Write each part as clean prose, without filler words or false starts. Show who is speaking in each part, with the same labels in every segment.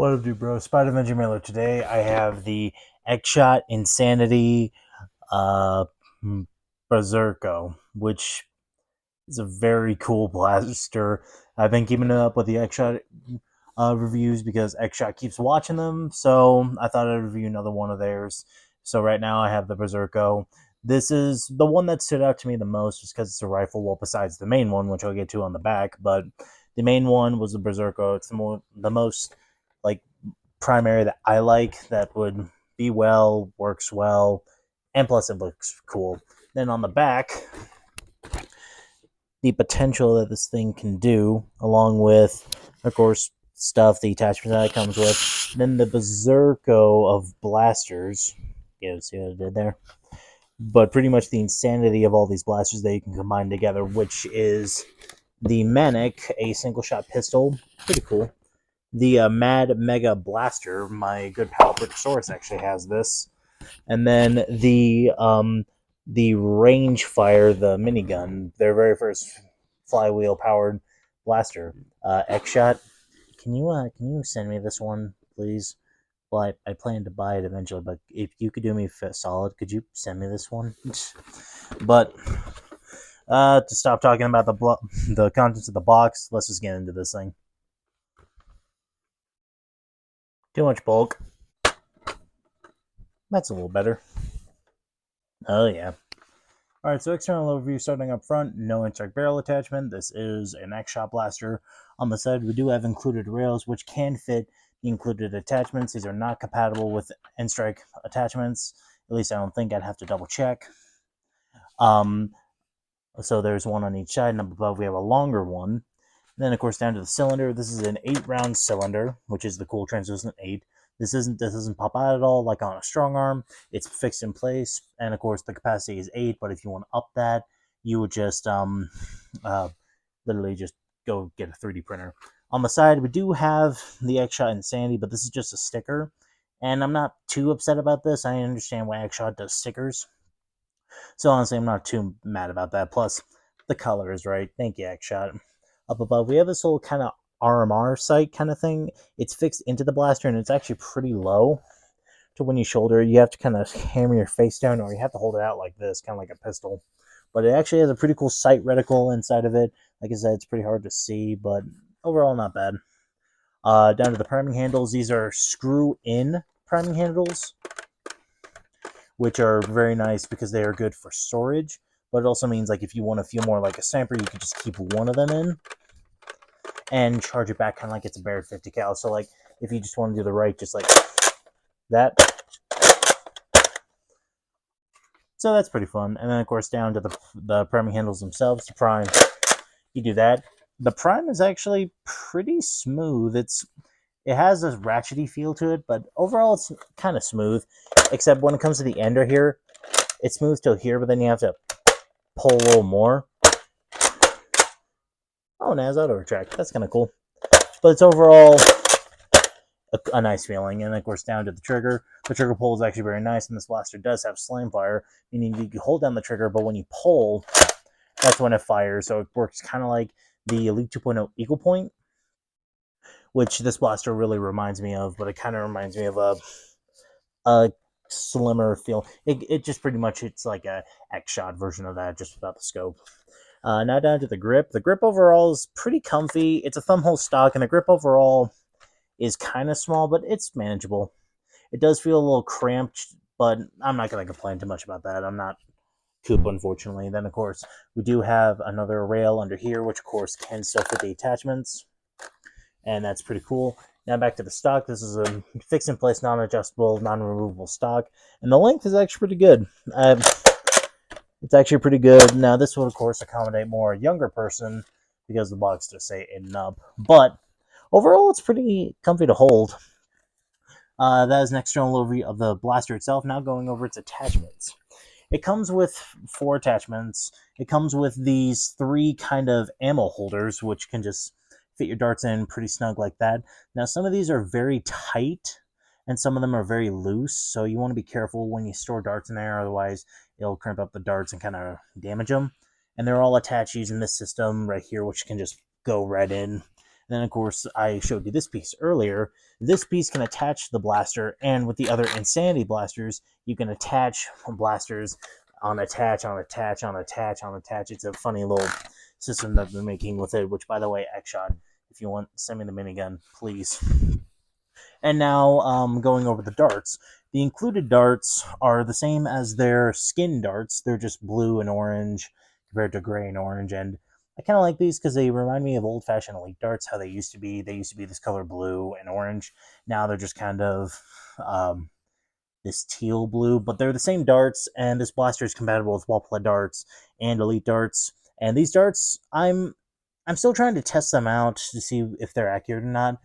Speaker 1: What up, dude, bro? Spider Avenger Mailer. Today I have the xshot Insanity uh, Berserko, which is a very cool blaster. I've been keeping up with the xshot reviews because xshot keeps watching them, so I thought I'd review another one of theirs. So right now I have the Berserko. This is the one that stood out to me the most just because it's a rifle, well, besides the main one, which I'll get to on the back, but the main one was the Berserko. It's the most like primary that I like that would be well, works well, and plus it looks cool. Then on the back, the potential that this thing can do, along with, of course, stuff, the attachment that it comes with. Then the Berserko of blasters. Yeah, see what I did there? But pretty much the insanity of all these blasters that you can combine together, which is the Manic, a single shot pistol. Pretty cool. The Mad Mega Blaster, my good pal Brickasaurous actually has this. And then the Range Fire, the minigun, their very first flywheel powered blaster. xshot. Can you send me this one, please? Well, I plan to buy it eventually, but if you could do me a solid, could you send me this one? But to stop talking about the contents of the box, let's just get into this thing. Too much bulk. That's a little better. Oh yeah. Alright, so external overview starting up front, no indirect barrel attachment. This is an xshot blaster. On the side, we do have included rails, which can fit the included attachments. These are not compatible with N-Strike attachments. At least I don't think. I'd have to double check. So there's one on each side, and up above we have a longer one. And then, of course, down to the cylinder. This is an 8-round cylinder, which is the cool translucent 8. This doesn't pop out at all like on a strong arm. It's fixed in place, and of course the capacity is 8. But if you want to up that, you would just literally just go get a 3D printer. On the side, we do have the xshot Insanity, but this is just a sticker, and I'm not too upset about this. I understand why xshot does stickers, so honestly, I'm not too mad about that. Plus, the color is right. Thank you, xshot. Up above, we have this little kind of RMR sight kind of thing. It's fixed into the blaster, and it's actually pretty low. So when you shoulder, you have to kind of hammer your face down, or you have to hold it out like this, kind of like a pistol. But it actually has a pretty cool sight reticle inside of it. Like I said, it's pretty hard to see, but overall, not bad. Down to the priming handles. These are screw-in priming handles, which are very nice because they are good for storage. But it also means, like, if you want to feel more like a sniper, you can just keep one of them in and charge it back kind of like it's a Barrett 50 cal. So, like, if you just want to do the right, just like that. So that's pretty fun. And then, of course, down to the priming handles themselves to prime. You do that. The prime is actually pretty smooth. It has this ratchety feel to it, but overall it's kind of smooth. Except when it comes to the ender here, it's smooth till here, but then you have to pull a little more. Oh, and it has auto retract. That's kind of cool. But it's overall a nice feeling. And of course, down to the trigger. The trigger pull is actually very nice, and this blaster does have slam fire, meaning you can hold down the trigger, but when you pull, that's when it fires. So it works kind of like the Elite 2.0 Eagle Point, which this blaster really reminds me of, but it kind of reminds me of a slimmer feel. It just pretty much, it's like a xshot version of that, just without the scope. Now down to the grip. The grip overall is pretty comfy. It's a thumb hole stock, and the grip overall is kind of small, but it's manageable. It does feel a little cramped, but I'm not going to complain too much about that. I'm not Coop, unfortunately. Then, of course, we do have another rail under here, which, of course, can still fit the attachments, and that's pretty cool. Now back to the stock. This is a fixed-in-place, non-adjustable, non-removable stock, and the length is actually pretty good. It's actually pretty good. Now, this would, of course, accommodate more a younger person because the box does say 8 and up, but overall, it's pretty comfy to hold. That is an external overview of the blaster itself. Now going over its attachments. It comes with 4 attachments. It comes with these 3 kind of ammo holders, which can just fit your darts in pretty snug like that. Now, some of these are very tight, and some of them are very loose, so you want to be careful when you store darts in there, otherwise it'll crimp up the darts and kind of damage them. And they're all attached using this system right here, which can just go right in. then, of course, I showed you this piece earlier. This piece can attach the blaster, and with the other Insanity blasters, you can attach blasters on attach, on attach, on attach, on attach. It's a funny little system that they're making with it, which, by the way, xshot, if you want, send me the minigun, please. And now, going over the darts. The included darts are the same as their skin darts. They're just blue and orange compared to gray and orange, and I kind of like these because they remind me of old-fashioned elite darts, how they used to be. They used to be this color blue and orange. Now they're just kind of this teal blue, but they're the same darts, and this blaster is compatible with wall-play darts and elite darts. And these darts, I'm still trying to test them out to see if they're accurate or not.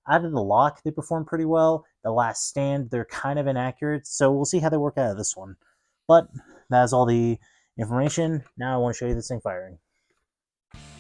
Speaker 1: Out of the lock, they perform pretty well. The last stand, they're kind of inaccurate, so we'll see how they work out of this one. But that's all the information. Now I want to show you this thing firing.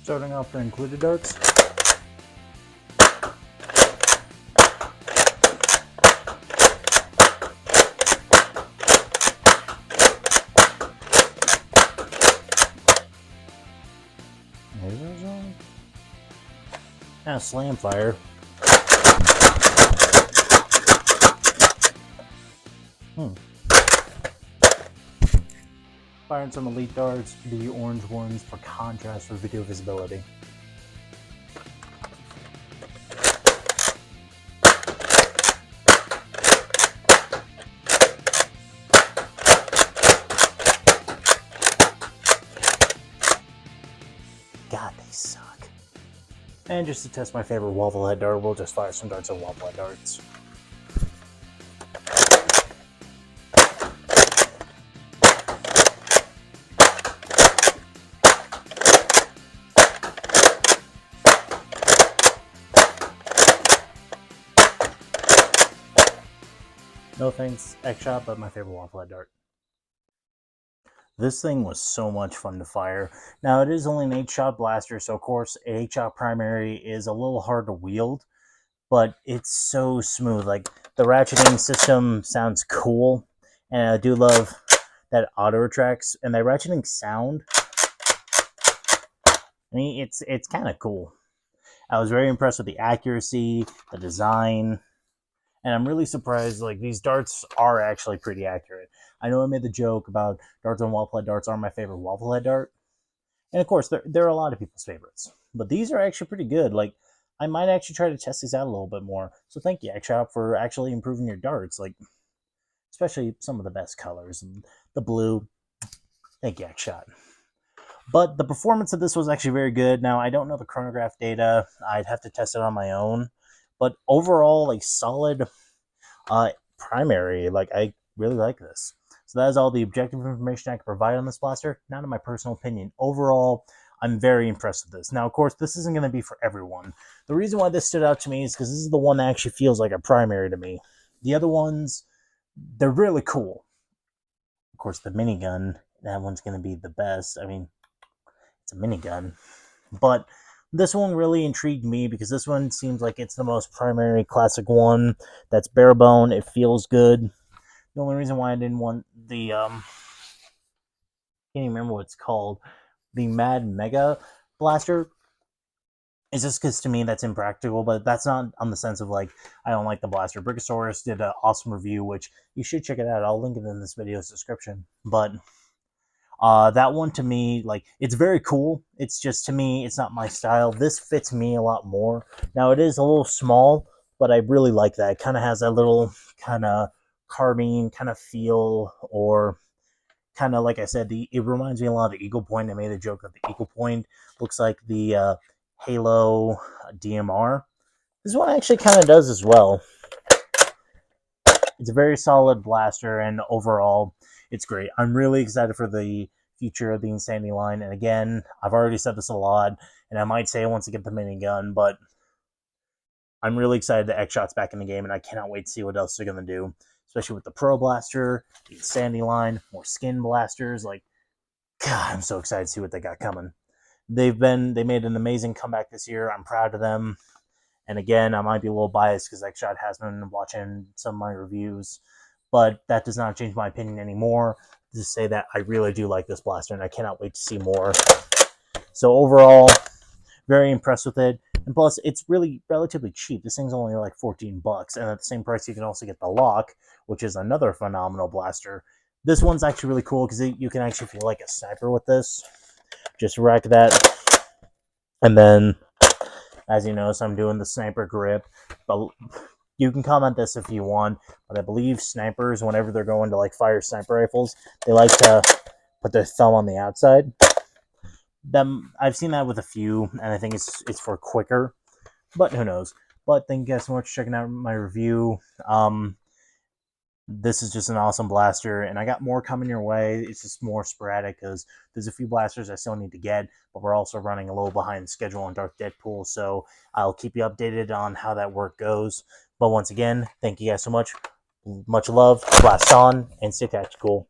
Speaker 1: Starting off for included darts. There goes on. Now slam fire. Firing some elite darts, the orange ones for contrast for video visibility. God, they suck. And just to test my favorite waffle head dart, we'll just fire some darts at waffle head darts. No thanks, xshot, but my favorite waffle head dart. This thing was so much fun to fire. Now, it is only an 8-shot blaster, so of course, an 8-shot primary is a little hard to wield, but it's so smooth. Like, the ratcheting system sounds cool, and I do love that auto retracts, and the ratcheting sound, I mean, it's kind of cool. I was very impressed with the accuracy, the design, and I'm really surprised, like, these darts are actually pretty accurate. I know I made the joke about darts on waffle head darts are my favorite waffle head dart. And of course, they're a lot of people's favorites. But these are actually pretty good. Like, I might actually try to test these out a little bit more. So thank you, xshot, for actually improving your darts. Like, especially some of the best colors. And the blue. Thank you, xshot. But the performance of this was actually very good. Now, I don't know the chronograph data. I'd have to test it on my own. But overall, like, solid primary. Like, I really like this. So that is all the objective information I can provide on this blaster. Not in my personal opinion. Overall, I'm very impressed with this. Now, of course, this isn't going to be for everyone. The reason why this stood out to me is because this is the one that actually feels like a primary to me. The other ones, they're really cool. Of course, the minigun, that one's going to be the best. I mean, it's a minigun. But this one really intrigued me because this one seems like it's the most primary classic one. That's bare bone. It feels good. The only reason why I didn't want the, can't even remember what it's called, the Mad Mega Blaster, is just because to me that's impractical, but that's not on the sense of, like, I don't like the blaster. Brickasaurous did an awesome review, which you should check it out. I'll link it in this video's description. But that one to me, like, it's very cool. It's just, to me, it's not my style. This fits me a lot more. Now, it is a little small, but I really like that. It kind of has that little kind of carbine kind of feel, or kind of, like I said, it reminds me a lot of the Eagle Point. I made a joke of the Eagle Point. Looks like the Halo DMR. This one actually kind of does as well. It's a very solid blaster, and overall, it's great. I'm really excited for the future of the Insanity line, and again, I've already said this a lot, and I might say it once I get the minigun, but I'm really excited that xshot's back in the game, and I cannot wait to see what else they're going to do, especially with the Pro Blaster, the Insanity line, more skin blasters. Like, God, I'm so excited to see what they got coming. They made an amazing comeback this year. I'm proud of them. And again, I might be a little biased because xshot has been watching some of my reviews, but that does not change my opinion anymore. Just say that I really do like this blaster, and I cannot wait to see more. So overall, very impressed with it. And plus, it's really relatively cheap. This thing's only like 14 bucks, and at the same price, you can also get the Lock, which is another phenomenal blaster. This one's actually really cool because you can actually feel like a sniper with this. Just rack that, and then, as you notice, I'm doing the sniper grip. But you can comment this if you want, but I believe snipers, whenever they're going to like fire sniper rifles, they like to put their thumb on the outside. I've seen that with a few, and I think it's for quicker, but who knows. But thank you guys so much for checking out my review. This is just an awesome blaster, and I got more coming your way. It's just more sporadic because there's a few blasters I still need to get, but we're also running a little behind schedule on Dark Deadpool, so I'll keep you updated on how that work goes. But once again, thank you guys so much. Much love, blast on, and stay tactical.